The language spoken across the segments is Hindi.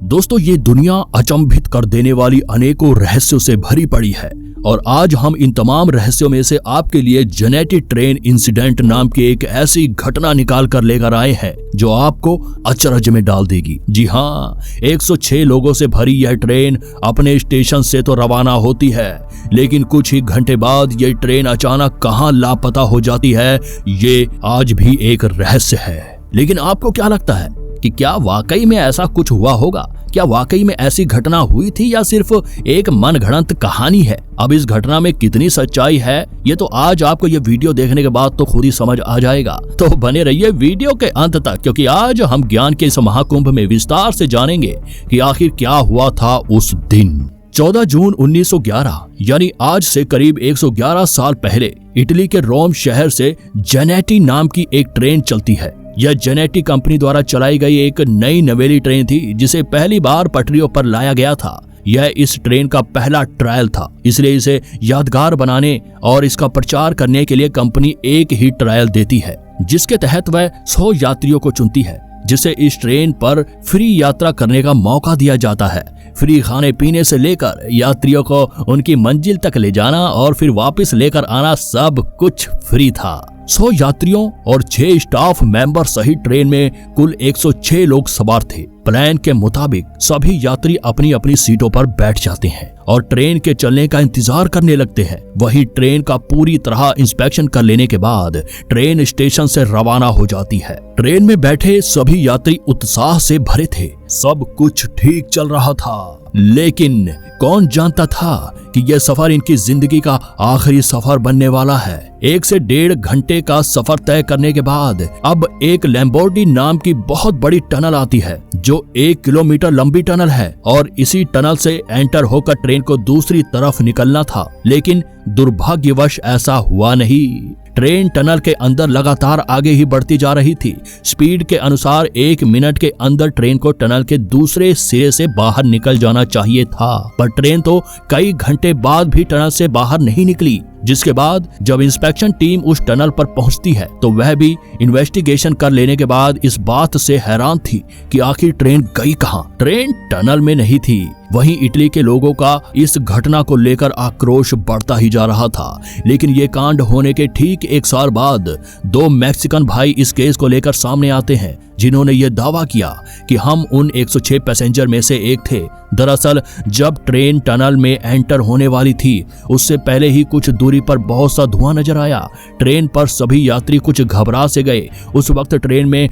दोस्तों, ये दुनिया अचंभित कर देने वाली अनेकों रहस्यों से भरी पड़ी है और आज हम इन तमाम रहस्यों में से आपके लिए जेनेटी ट्रेन इंसिडेंट नाम की एक ऐसी घटना निकाल कर लेकर आए हैं जो आपको अचरज में डाल देगी। जी हाँ, 106 लोगों से भरी यह ट्रेन अपने स्टेशन से तो रवाना होती है, लेकिन कुछ ही घंटे बाद यह ट्रेन अचानक कहां लापता हो जाती है, ये आज भी एक रहस्य है। लेकिन आपको क्या लगता है कि क्या वाकई में ऐसा कुछ हुआ होगा? क्या वाकई में ऐसी घटना हुई थी या सिर्फ एक मनगढ़ंत कहानी है? अब इस घटना में कितनी सच्चाई है ये तो आज आपको ये वीडियो देखने के बाद तो खुद ही समझ आ जाएगा। तो बने रहिए वीडियो के अंत तक, क्योंकि आज हम ज्ञान के इस महाकुंभ में विस्तार से जानेंगे कि आखिर क्या हुआ था उस दिन। 14 जून 1911 यानी आज से करीब 111 साल पहले इटली के रोम शहर से जेनेटी नाम की एक ट्रेन चलती है। यह जेनेटी कंपनी द्वारा चलाई गई एक नई नवेली ट्रेन थी जिसे पहली बार पटरियों पर लाया गया था। यह इस ट्रेन का पहला ट्रायल था, इसलिए इसे यादगार बनाने और इसका प्रचार करने के लिए कंपनी एक ही ट्रायल देती है, जिसके तहत वह 100 यात्रियों को चुनती है, जिसे इस ट्रेन पर फ्री यात्रा करने का मौका दिया जाता है। फ्री खाने पीने से लेकर यात्रियों को उनकी मंजिल तक ले जाना और फिर वापस लेकर आना, सब कुछ फ्री था। 100 यात्रियों और 6 स्टाफ मेंबर सहित ट्रेन में कुल 106 लोग सवार थे। प्लान के मुताबिक सभी यात्री अपनी अपनी सीटों पर बैठ जाते हैं और ट्रेन के चलने का इंतजार करने लगते हैं। वहीं ट्रेन का पूरी तरह इंस्पेक्शन कर लेने के बाद ट्रेन स्टेशन से रवाना हो जाती है। ट्रेन में बैठे सभी यात्री उत्साह से भरे थे, सब कुछ ठीक चल रहा था। लेकिन कौन जानता था कि यह सफर इनकी जिंदगी का आखिरी सफर बनने वाला है। 1 से 1.5 घंटे का सफर तय करने के बाद अब एक लैम्बोर्गिनी नाम की बहुत बड़ी टनल आती है, जो 1 किलोमीटर लंबी टनल है और इसी टनल से एंटर होकर ट्रेन को दूसरी तरफ निकलना था। लेकिन दुर्भाग्यवश ऐसा हुआ नहीं। ट्रेन टनल के अंदर लगातार आगे ही बढ़ती जा रही थी। स्पीड के अनुसार 1 मिनट के अंदर ट्रेन को टनल के दूसरे सिरे से बाहर निकल जाना चाहिए था, पर ट्रेन तो कई घंटे बाद भी टनल से बाहर नहीं निकली। जिसके बाद जब इंस्पेक्शन टीम उस टनल पर पहुंचती है तो वह भी इन्वेस्टिगेशन कर लेने के बाद इस बात से हैरान थी कि आखिर ट्रेन गई कहां। ट्रेन टनल में नहीं थी। वहीं इटली के लोगों का इस घटना को लेकर आक्रोश बढ़ता ही जा रहा था। लेकिन ये कांड होने के ठीक 1 साल बाद 2 मैक्सिकन भाई इस केस को लेकर सामने आते हैं, जिन्होंने ये दावा किया कि हम उन 106 पैसेंजर में से एक थे। दरअसल जब ट्रेन टनल में एंटर होने वाली थी उससे पहले ही कुछ दूरी पर बहुत सा धुआं नजर आया। ट्रेन पर सभी यात्री कुछ घबरा से गए। उस वक्त ट्रेन में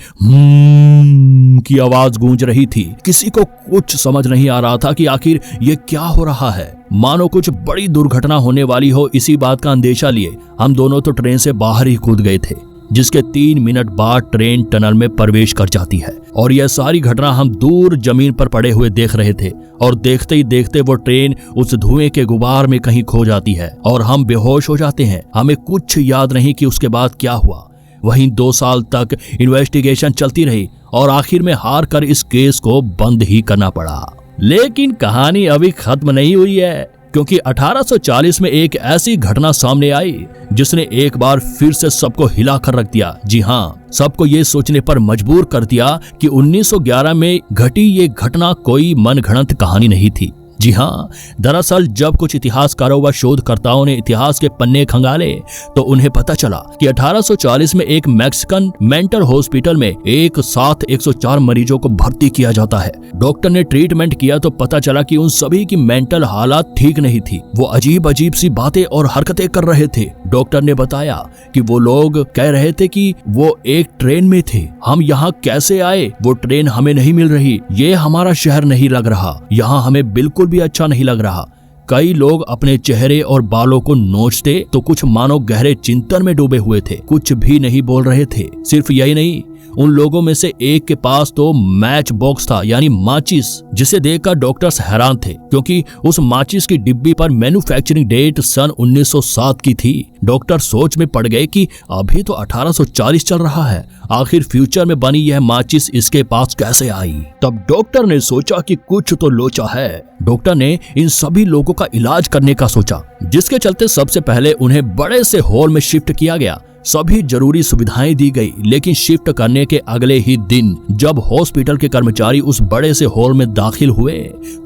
की आवाज गूंज रही थी। किसी को कुछ समझ नहीं आ रहा था कि आखिर ये क्या हो रहा है। मानो कुछ बड़ी दुर्घटना होने वाली हो, इसी बात का अंदेशा लिए हम दोनों तो ट्रेन से बाहर ही कूद गए थे। जिसके 3 मिनट बाद ट्रेन टनल में प्रवेश कर जाती है और यह सारी घटना हम दूर जमीन पर पड़े हुए देख रहे थे। और देखते ही देखते वो ट्रेन उस धुएं के गुबार में कहीं खो जाती है और हम बेहोश हो जाते हैं। हमें कुछ याद नहीं कि उसके बाद क्या हुआ। वहीं 2 साल तक इन्वेस्टिगेशन चलती रही और आखिर में हार कर इस केस को बंद ही करना पड़ा। लेकिन कहानी अभी खत्म नहीं हुई है, क्योंकि 1840 में एक ऐसी घटना सामने आई जिसने एक बार फिर से सबको हिला कर रख दिया। जी हाँ, सबको ये सोचने पर मजबूर कर दिया कि 1911 में घटी ये घटना कोई मनगढ़ंत कहानी नहीं थी। जी हाँ, दरअसल जब कुछ इतिहासकारों व शोधकर्ताओं ने इतिहास के पन्ने खंगाले तो उन्हें पता चला कि 1840 में एक मैक्सिकन मेंटल हॉस्पिटल में एक साथ 104 मरीजों को भर्ती किया जाता है। डॉक्टर ने ट्रीटमेंट किया तो पता चला कि उन सभी की मेंटल हालत ठीक नहीं थी। वो अजीब अजीब सी बातें और हरकतें कर रहे थे। डॉक्टर ने बताया कि वो लोग कह रहे थे कि वो एक ट्रेन में थे, हम यहाँ कैसे आए, वो ट्रेन हमें नहीं मिल रही, ये हमारा शहर नहीं लग रहा, यहाँ हमें बिल्कुल भी अच्छा नहीं लग रहा। कई लोग अपने चेहरे और बालों को नोचते तो कुछ मानो गहरे चिंतन में डूबे हुए थे, कुछ भी नहीं बोल रहे थे। सिर्फ यही नहीं, उन लोगों में से एक के पास तो मैच बॉक्स था, यानी माचिस, जिसे देखकर डॉक्टर्स हैरान थे क्योंकि उस माचिस की डिब्बी पर मैन्युफैक्चरिंग डेट सन 1907 की थी। डॉक्टर सोच में पड़ गए कि अभी तो 1840 चल रहा है, आखिर फ्यूचर में बनी यह माचिस इसके पास कैसे आई। तब डॉक्टर ने सोचा कि कुछ तो लोचा है। डॉक्टर ने इन सभी लोगों का इलाज करने का सोचा, जिसके चलते सबसे पहले उन्हें बड़े से हॉल में शिफ्ट किया गया। सभी जरूरी सुविधाएं दी गई, लेकिन शिफ्ट करने के अगले ही दिन जब हॉस्पिटल के कर्मचारी उस बड़े से हॉल में दाखिल हुए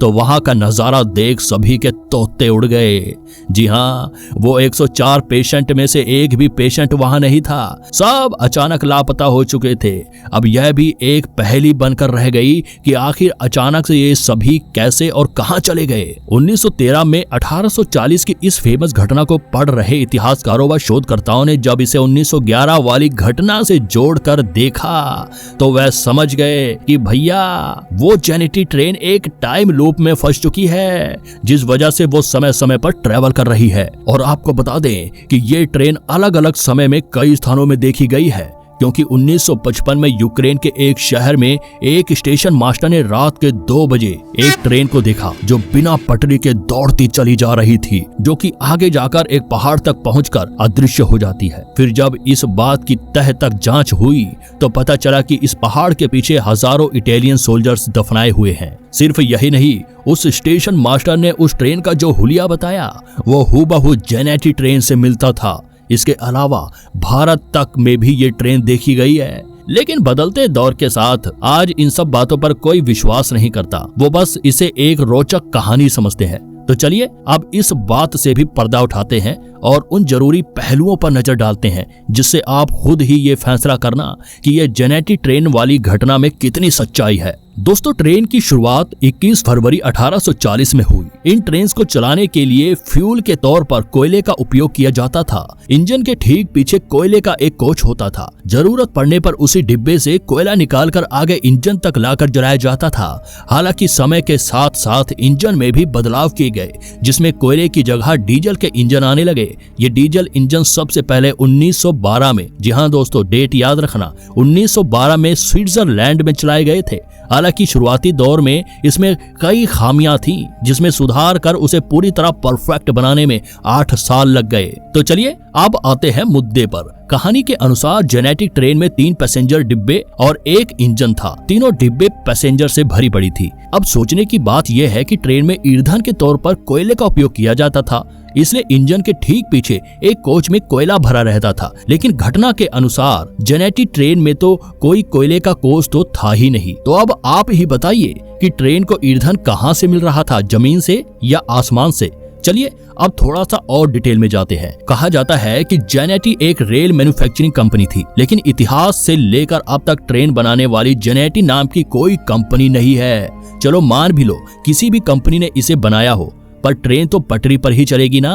तो वहां का नजारा देख सभी के तोते उड़ गए। जी हाँ, वो 104 पेशेंट में से एक भी पेशेंट वहां नहीं था। सब अचानक लापता हो चुके थे। अब यह भी एक पहेली बनकर रह गई कि आखिर अचानक से ये सभी कैसे और कहां चले गए। 1913 में 1840 की इस फेमस घटना को पढ़ रहे इतिहासकारों व शोधकर्ताओं ने जब इसे 1911 वाली घटना से जोड़कर देखा तो वह समझ गए कि भैया वो जेनेटी ट्रेन एक टाइम लूप में फंस चुकी है, जिस वजह से वो समय समय पर ट्रेवल कर रही है। और आपको बता दें कि ये ट्रेन अलग अलग समय में कई स्थानों में देखी गई है, क्योंकि 1955 में यूक्रेन के एक शहर में एक स्टेशन मास्टर ने रात के 2 बजे एक ट्रेन को देखा जो बिना पटरी के दौड़ती चली जा रही थी, जो कि आगे जाकर एक पहाड़ तक पहुंचकर अदृश्य हो जाती है। फिर जब इस बात की तह तक जांच हुई तो पता चला कि इस पहाड़ के पीछे हजारों इटालियन सोल्जर्स दफनाए हुए हैं। सिर्फ यही नहीं, उस स्टेशन मास्टर ने उस ट्रेन का जो हुलिया बताया वो हूबहू जेनेटी ट्रेन से मिलता था। इसके अलावा भारत तक में भी ये ट्रेन देखी गई है। लेकिन बदलते दौर के साथ आज इन सब बातों पर कोई विश्वास नहीं करता, वो बस इसे एक रोचक कहानी समझते हैं। तो चलिए अब इस बात से भी पर्दा उठाते हैं और उन जरूरी पहलुओं पर नजर डालते हैं जिससे आप खुद ही ये फैसला करना कि ये जेनेटी ट्रेन वाली घटना में कितनी सच्चाई है। दोस्तों, ट्रेन की शुरुआत 21 फरवरी 1840 में हुई। इन ट्रेन को चलाने के लिए फ्यूल के तौर पर कोयले का उपयोग किया जाता था। इंजन के ठीक पीछे कोयले का एक कोच होता था। जरूरत पड़ने पर उसी डिब्बे से कोयला निकालकर आगे इंजन तक लाकर जलाया जाता था। हालांकि समय के साथ साथ इंजन में भी बदलाव किए गए, जिसमें कोयले की जगह डीजल के इंजन आने लगे। ये डीजल इंजन सबसे पहले 1912 में, जी हाँ दोस्तों, डेट याद रखना, 1912 में स्विट्जरलैंड में चलाए गए थे। हालांकि शुरुआती दौर में इसमें कई खामियां थीं, जिसमें सुधार कर उसे पूरी तरह परफेक्ट बनाने में 8 साल लग गए। तो चलिए अब आते हैं मुद्दे पर। कहानी के अनुसार जेनेटिक ट्रेन में 3 पैसेंजर डिब्बे और 1 इंजन था। तीनों डिब्बे पैसेंजर से भरी पड़ी थी। अब सोचने की बात यह है कि ट्रेन में ईंधन के तौर पर कोयले का उपयोग किया जाता था, इसलिए इंजन के ठीक पीछे एक कोच में कोयला भरा रहता था। लेकिन घटना के अनुसार जेनेटी ट्रेन में तो कोई कोयले का कोच तो था ही नहीं। तो अब आप ही बताइए कि ट्रेन को ईंधन कहां से मिल रहा था, जमीन से या आसमान से? चलिए अब थोड़ा सा और डिटेल में जाते हैं। कहा जाता है कि जेनेटी एक रेल मैन्युफैक्चरिंग कंपनी थी, लेकिन इतिहास से लेकर अब तक ट्रेन बनाने वाली जेनेटी नाम की कोई कंपनी नहीं है। चलो मान भी लो किसी भी कंपनी ने इसे बनाया हो, पर ट्रेन तो पटरी पर ही चलेगी ना।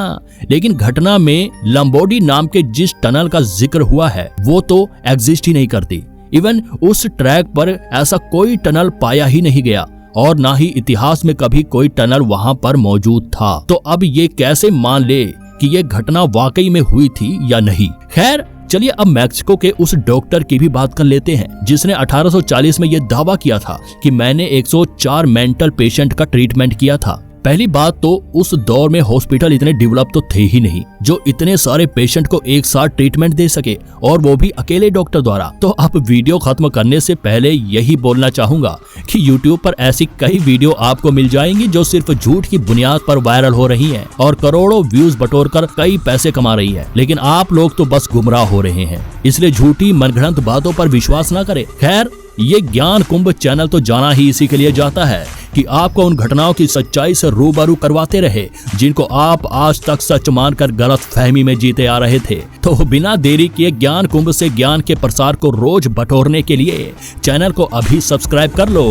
लेकिन घटना में लंबोडी नाम के जिस टनल का जिक्र हुआ है वो तो एग्जिस्ट ही नहीं करती। इवन उस ट्रैक पर ऐसा कोई टनल पाया ही नहीं गया और ना ही इतिहास में कभी कोई टनल वहां पर मौजूद था। तो अब ये कैसे मान ले कि ये घटना वाकई में हुई थी या नहीं? खैर चलिए अब मैक्सिको के उस डॉक्टर की भी बात कर लेते हैं जिसने 1840 में ये दावा किया था कि मैंने 104 मेंटल पेशेंट का ट्रीटमेंट किया था। पहली बात तो उस दौर में हॉस्पिटल इतने डेवलप तो थे ही नहीं जो इतने सारे पेशेंट को एक साथ ट्रीटमेंट दे सके, और वो भी अकेले डॉक्टर द्वारा। तो अब वीडियो खत्म करने से पहले यही बोलना चाहूंगा कि YouTube पर ऐसी कई वीडियो आपको मिल जाएंगी जो सिर्फ झूठ की बुनियाद पर वायरल हो रही हैं और करोड़ों व्यूज बटोरकर कई पैसे कमा रही है। लेकिन आप लोग तो बस गुमराह हो रहे हैं, इसलिए झूठी मनगढ़ंत बातों पर विश्वास न करें। खैर ये ज्ञान कुंभ चैनल तो जाना ही इसी के लिए जाता है कि आपको उन घटनाओं की सच्चाई से रूबरू करवाते रहे जिनको आप आज तक सच मानकर गलत फहमी में जीते आ रहे थे। तो बिना देरी किए ज्ञान कुंभ से ज्ञान के प्रसार को रोज बटोरने के लिए चैनल को अभी सब्सक्राइब कर लो।